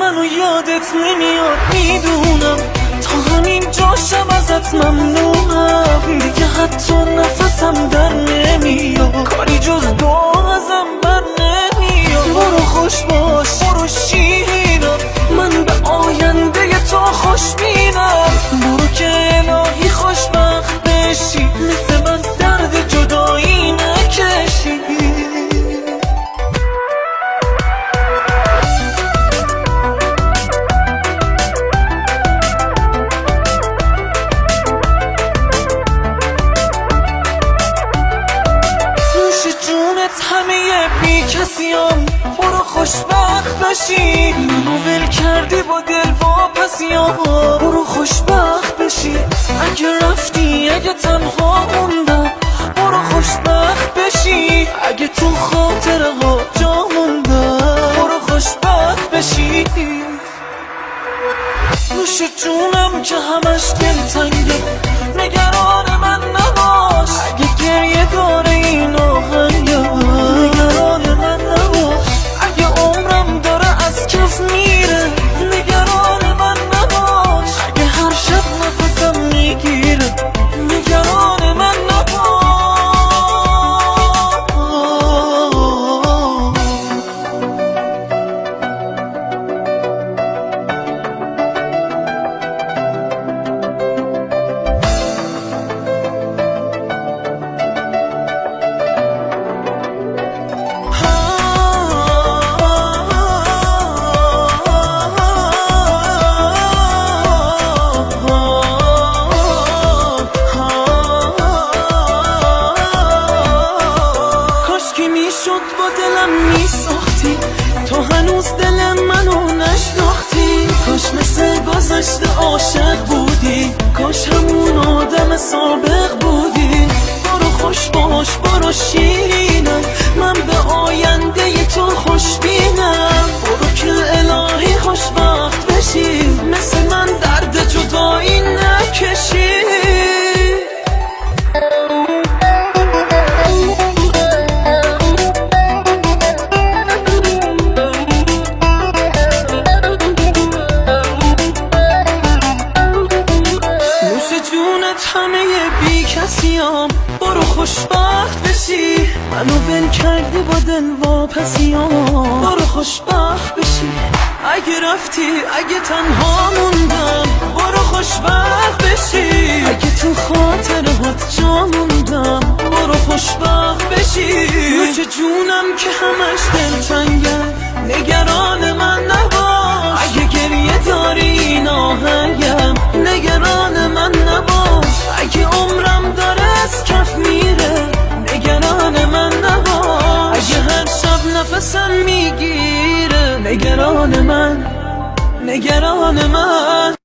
منو یادت نمیاد میدونم، تا همین جاشم ازت ممنونم. دیگه حتی نفسم در نمیاد، کاری جز دعا ازم بر نمیاد. برو خوش باش، برو شیرینم، من به آینده تو خوشبینم. برو که الهی خوشبخت بشی، مثل من درد جدایی نکشی. همه بی کسیام، برو خوشبخت بشی. منو ول کردی با دل واپسیام، برو خوشبخت بشی. اگه رفتی، اگه تنها موندم، برو خوشبخت بشی. اگه تو خاطره ها جا موندم، برو خوشبخت بشی. نوش جونم که همش دلتنگه، نگران من نباش. اگه گریه داره این آهنگم، نگران من نباش. اگه عمرم داره از کف میره، نگران من نباش. اگه هر شب نفسم میگیره، نگران من نباش. با دلم میساختی، تو هنوز دل منو نشناختی. کاش مثل گذشته عاشق بودی، کاش همون آدم سابق بودی. برو خوش باش، برو شیرینم، من به آینده تو خوشبینم. برو که الهی خوشبخت بشی، مثل من درد جدایی نکشی. همه بی کسیام، برو خوشبخت بشی. منو ول کردی با دل واپسیام، برو خوشبخت بشی. اگه رفتی، اگه تنها موندم، برو خوشبخت بشی. اگه تو خاطره هات جا موندم، برو خوشبخت بشی. نوش جونم که همش دلتنگه، نگران من نباش. اگه گریه داری این آهنگم، نگران من نباش. اگه عمرم داره از کف میره، نگران من نباش. اگه هر شب نفسم میگیره، نگران من، نگران من.